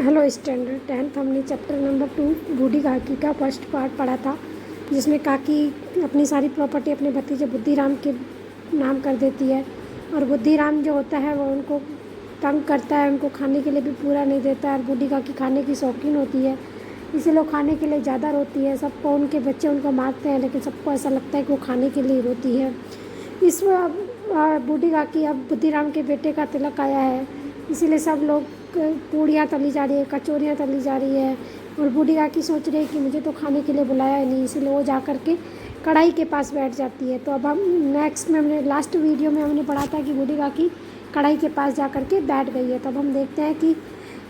Hello standard 10th हमने chapter number 2 बूढ़ी काकी का फर्स्ट पार्ट पढ़ा था, जिसमें काकी अपनी सारी प्रॉपर्टी अपने भतीजे बुद्धिराम के नाम कर देती है। और बुद्धिराम जो होता है वो उनको तंग करता है, उनको खाने के लिए भी पूरा नहीं देता है। और बूढ़ी काकी खाने की शौकीन होती है, इसीलिए वो खाने के लिए ज़्यादा रोती है। सबको उनके बच्चे उनको मारते हैं, लेकिन सबको ऐसा लगता है कि वो खाने के लिए रोती है। इस बूढ़ी काकी अब बुद्धिराम के बेटे का तिलक आया है, इसीलिए सब लोग पूड़ियाँ तली जा रही है, कचौरियाँ तली जा रही है। और बूढ़ी काकी सोच रही है कि मुझे तो खाने के लिए बुलाया ही नहीं, इसीलिए वो जा कर के कढ़ाई के पास बैठ जाती है। तो अब हम नेक्स्ट में हमने लास्ट वीडियो में हमने पढ़ा था कि बूढ़ी काकी कढ़ाई के पास जा कर के बैठ गई है। तो अब हम देखते हैं कि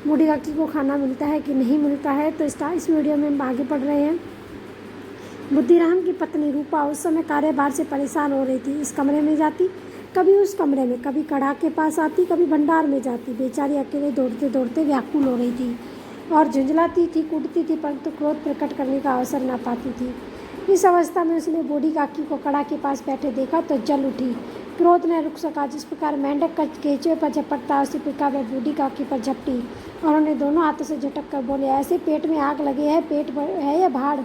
बूढ़ी काकी को खाना मिलता है कि नहीं मिलता है। तो इस वीडियो में हम आगे बढ़ रहे हैं। बुद्धिराम की पत्नी रूपा उस समय कार्यभार से परेशान हो रही थी। इस कमरे में जाती, कभी उस कमरे में, कभी कढ़ा के पास आती, कभी भंडार में जाती। बेचारी अकेले दौड़ते दौड़ते व्याकुल हो रही थी और झुंझलाती थी, कूदती थी, परंतु क्रोध प्रकट करने का अवसर ना पाती थी। इस अवस्था में उसने बूढ़ी काकी को कढ़ा के पास बैठे देखा तो जल उठी। क्रोध न रुक सका। जिस प्रकार मेंढक का केंचुए पर झपटता, उसी प्रकार वह बूढ़ी काकी पर झपटी और उन्हें दोनों हाथों से झटक कर बोले, ऐसे पेट में आग लगे है, पेट है या भाड़?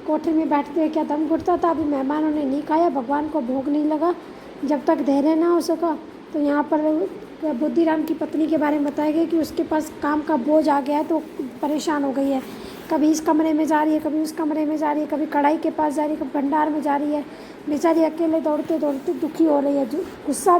कोठरी में बैठते हुए क्या दम घुटता था? अभी मेहमानों ने नहीं खाया, भगवान को भोग नहीं लगा, जब तक धैर्य ना हो सका। तो यहाँ पर बुद्धिराम की पत्नी के बारे में बताया गया कि उसके पास काम का बोझ आ गया है, तो परेशान हो गई है। कभी इस कमरे में जा रही है, कभी उस कमरे में जा रही है, कभी कढ़ाई के पास जा रही है, कभी भंडार में जा रही है। बेचारी अकेले दौड़ते दौड़ते दुखी हो रही है। गुस्सा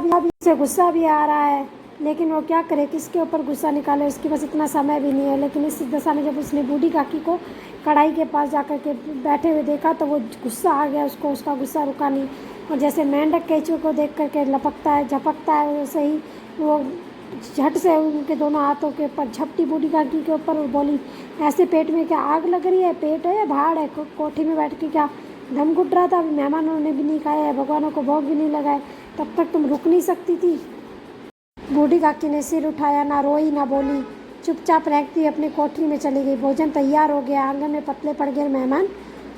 भी आ रहा है, लेकिन वो क्या करे, किसके ऊपर गुस्सा निकाले, उसके पास इतना समय भी नहीं है। लेकिन इस दशा में जब उसने बूढ़ी काकी को कढ़ाई के पास जाकर के बैठे हुए देखा तो वो गुस्सा आ गया उसको, उसका गुस्सा रुका नहीं। और जैसे मेंढक केंचुए को देख करके लपकता है, झपकता है, वैसे ही वो झट से उनके दोनों हाथों के ऊपर झपटी बूढ़ी काकी के ऊपर और बोली, ऐसे पेट में क्या आग लग रही है? पेट है या भाड़ है? कोठी में बैठ के क्या दम घुट रहा था? अभी मेहमानों ने भी नहीं खाया है, भगवानों को भोग भी नहीं लगाए, तब तक तुम रुक नहीं सकती थी? बूढ़ी काकी ने सिर उठाया, ना रोई ना बोली, चुपचाप रहती अपनी कोठरी में चली गई। भोजन तैयार हो गया, आंगन में पतले पड़ गए, मेहमान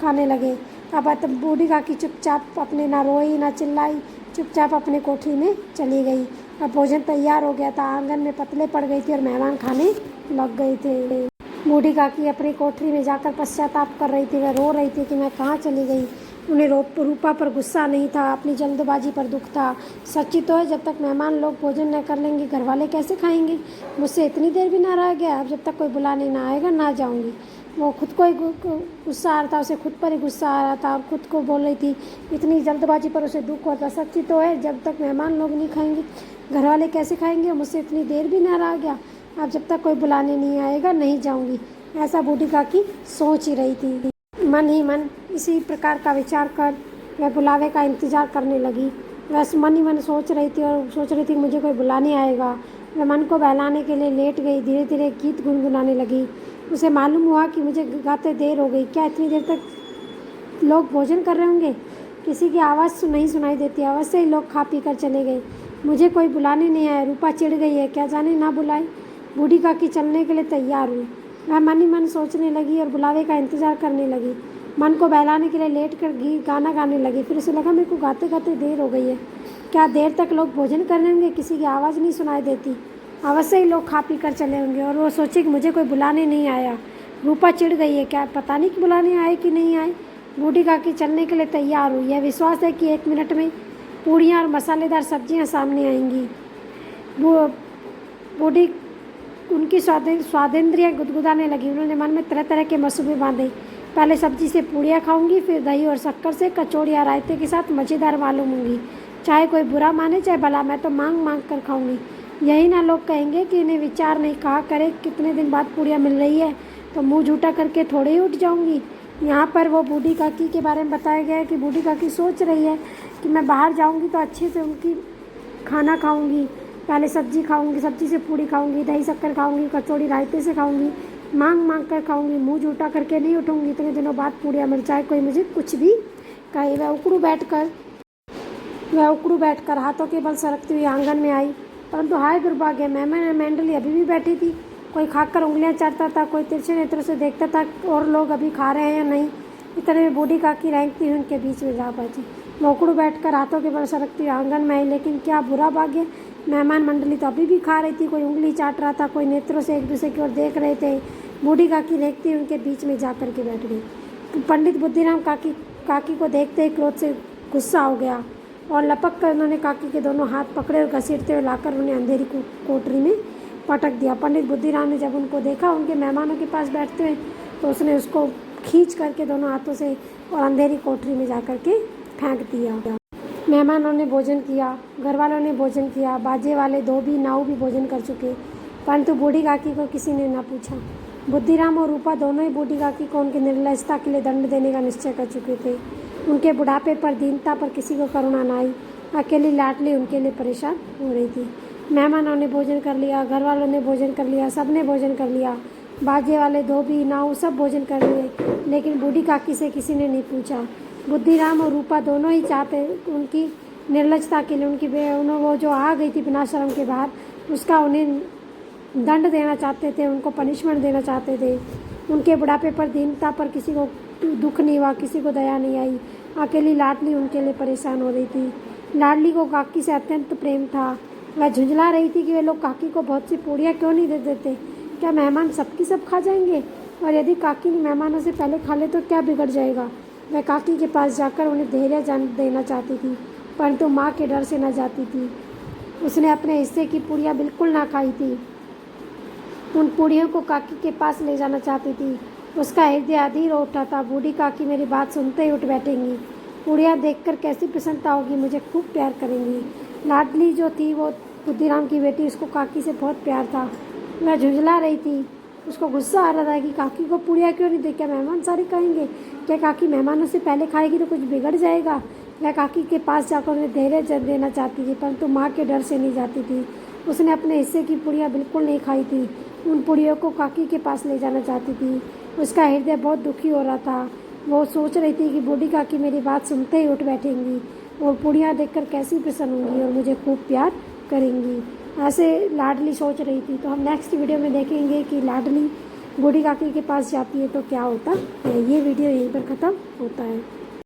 खाने लगे। अब बूढ़ी काकी चुपचाप अपने, ना रोई ना चिल्लाई, चुपचाप अपने कोठरी में चली गई। अब भोजन तैयार हो गया था, आंगन में पतले पड़ गई थी और मेहमान खाने लग गए थे। बूढ़ी काकी अपनी कोठरी में जाकर पश्चाताप कर रही थी। वह रो रही थी कि मैं कहाँ चली गई। उन्हें रूपा पर गुस्सा नहीं था, अपनी जल्दबाजी पर दुख था। सच्ची तो है, जब तक मेहमान लोग भोजन न कर लेंगे, घर वाले कैसे खाएंगे? मुझसे इतनी देर भी ना रह गया, अब जब तक कोई बुलाने ना आएगा ना जाऊंगी। वो खुद को ही गुस्सा आ रहा था, उसे खुद पर ही गुस्सा आ रहा था और खुद को बोल रही थी, इतनी जल्दबाजी पर उसे दुख होता। सच्ची तो है, जब तक मेहमान लोग नहीं खाएंगे, घर वाले कैसे खाएंगे? मुझसे इतनी देर भी ना रह गया, अब जब तक कोई बुलाने नहीं आएगा नहीं जाऊंगी। ऐसा बूढ़ी काकी सोच ही रही थी। मन ही मन इसी प्रकार का विचार कर वह बुलावे का इंतजार करने लगी। वह मन ही मन सोच रही थी और सोच रही थी कि मुझे कोई बुलाने आएगा। वह मन को बहलाने के लिए लेट गई, धीरे धीरे गीत गुनगुनाने लगी। उसे मालूम हुआ कि मुझे गाते देर हो गई। क्या इतनी देर तक लोग भोजन कर रहे होंगे? किसी की आवाज़ नहीं सुनाई देती। अवश्य ही लोग खा पी कर चले गए, मुझे कोई बुलाने नहीं आया। रूपा चिढ़ गई है, क्या जाने ना बुलाई। बूढ़ी काकी चलने के लिए तैयार हुई। वह मन ही मन सोचने लगी और बुलावे का इंतजार करने लगी। मन को बहलाने के लिए लेट कर गाना गाने लगी। फिर उसे लगा मेरे को गाते गाते देर हो गई है। क्या देर तक लोग भोजन कर रहे होंगे? किसी की आवाज़ नहीं सुनाई देती। अवश्य ही लोग खा पी कर चले होंगे। और वो सोचे कि मुझे कोई बुलाने नहीं आया। रूपा चिढ़ गई है, क्या पता नहीं कि बुलाने आए कि नहीं आए। बूढ़ी काकी चलने के लिए तैयार हुई। यह विश्वास है कि 1 मिनट में पूड़ियाँ और मसालेदार सब्जियाँ सामने आएंगी। बूढ़ी उनकी स्वादेंद्रियाँ गुदगुदाने लगी। उन्होंने मन में तरह तरह के मसूबे बांधे। पहले सब्जी से पूड़ियाँ खाऊंगी, फिर दही और शक्कर से कचौड़ी या रायते के साथ मज़ेदार मालूम होंगी। चाहे कोई बुरा माने चाहे भला, मैं तो मांग मांग कर खाऊंगी। यही ना लोग कहेंगे कि इन्हें विचार नहीं। कहा करे कितने दिन बाद पूड़ियाँ मिल रही है, तो मुँह झूठा करके थोड़े ही उठ जाऊँगी। यहाँ पर वो बूढ़ी काकी के बारे में बताया गया है कि बूढ़ी काकी सोच रही है कि मैं बाहर जाऊँगी तो अच्छे से उनकी खाना खाऊँगी। पहले सब्जी खाऊंगी, सब्जी से पूड़ी खाऊंगी, दही शक्कर खाऊंगी, कचौड़ी रायते से खाऊंगी, मांग मांग कर खाऊंगी, मुंह झूठा करके नहीं उठूंगी। इतने दिनों बाद पूड़ियाँ मिल जाए, कोई मुझे कुछ भी कहे। वह उकड़ू बैठकर हाथों के बल सरकती हुई आंगन में आई। परंतु हाय दुर्भाग्य, मेहमान मंडली अभी भी बैठी थी। कोई खाकर उंगलियां चाटता था, कोई तिरछे नेत्रों से देखता था और लोग अभी खा रहे हैं या नहीं। इतने में बूढ़ी काकी रेंगती हुई उनके बीच में जा पहुंची। वो उकड़ू बैठकर हाथों के बल सरकती हुई आंगन में आई। लेकिन क्या बुरा भाग्य मेहमान मंडली तो अभी भी खा रही थी, कोई उंगली चाट रहा था, कोई नेत्रों से एक दूसरे की ओर देख रहे थे। बूढ़ी काकी देखती हुई उनके बीच में जा कर के बैठ गई। पंडित बुद्धिराम काकी को देखते ही क्रोध से गुस्सा हो गया और लपक कर उन्होंने काकी के दोनों हाथ पकड़े और घसीटते हुए लाकर उन्हें अंधेरी कोठरी में पटक दिया। पंडित बुद्धिराम ने जब उनको देखा उनके मेहमानों के पास बैठते हुए, तो उसने उसको खींच करके दोनों हाथों से और अंधेरी कोठरी में जा कर के फेंक दिया। मेहमानों ने भोजन किया, घर वालों ने भोजन किया, बाजे वाले धोबी नाऊ भी भोजन कर चुके, परंतु बूढ़ी काकी को किसी ने न पूछा। बुद्धिराम और रूपा दोनों ही बूढ़ी काकी को उनकी निर्लजता के लिए दंड देने का निश्चय कर चुके थे। उनके बुढ़ापे पर, दीनता पर किसी को करुणा न आई। अकेली लाडली उनके लिए परेशान हो रही थी। मेहमानों ने भोजन कर लिया, घर वालों ने भोजन कर लिया, सब ने भोजन कर लिया, बाजे वाले धोबी नाऊ सब भोजन कर लिए, लेकिन बूढ़ी काकी से किसी ने नहीं पूछा। बुद्धिराम और रूपा दोनों ही चाहते उनकी निर्लजता के लिए, वो जो आ गई थी बिना शर्म के बाहर, उसका उन्हें दंड देना चाहते थे, उनको पनिशमेंट देना चाहते थे। उनके बुढ़ापे पर, दीनता पर किसी को दुख नहीं हुआ, किसी को दया नहीं आई। अकेली लाडली उनके लिए परेशान हो रही थी। लाडली को काकी से अत्यंत प्रेम था। वह झुंझला रही थी कि वे लोग काकी को बहुत सी पूड़ियाँ क्यों नहीं दे देते। क्या मेहमान सबकी सब खा जाएंगे? और यदि काकी ने मेहमानों से पहले खा ले तो क्या बिगड़ जाएगा? वह काकी के पास जाकर उन्हें धैर्य देना चाहती थी, परंतु माँ के डर से न जाती थी। उसने अपने हिस्से की पूड़ियाँ बिल्कुल ना खाई थी। उन पूड़ियों को काकी के पास ले जाना चाहती थी। उसका हृदय अधीर हो उठा था। बूढ़ी काकी मेरी बात सुनते ही उठ बैठेंगी, पूड़ियाँ देखकर कैसी प्रसन्नता होगी, मुझे खूब प्यार करेंगी। लाडली जो थी वो बुद्धिराम की बेटी, उसको काकी से बहुत प्यार था। वह झुंझला रही थी, उसको गुस्सा आ रहा था कि काकी को पूड़ियाँ क्यों नहीं दे, क्या मेहमान सारे खाएंगे? क्या काकी मेहमानों से पहले खाएगी तो कुछ बिगड़ जाएगा? वह काकी के पास जाकर उन्हें धैर्य देना चाहती थी, परंतु माँ के डर से नहीं जाती थी। उसने अपने हिस्से की पूड़ियाँ बिल्कुल नहीं खाई थी। उन पूड़ियों को काकी के पास ले जाना चाहती थी। उसका हृदय बहुत दुखी हो रहा था। वो सोच रही थी कि बूढ़ी काकी मेरी बात सुनते ही उठ बैठेंगी और पूड़ियाँ देखकर कैसी प्रसन्न होंगी और मुझे खूब प्यार करेंगी। ऐसे लाडली सोच रही थी। तो हम नेक्स्ट वीडियो में देखेंगे कि लाडली बूढ़ी काकी के पास जाती है तो क्या होता है। ये वीडियो यहीं पर ख़त्म होता है।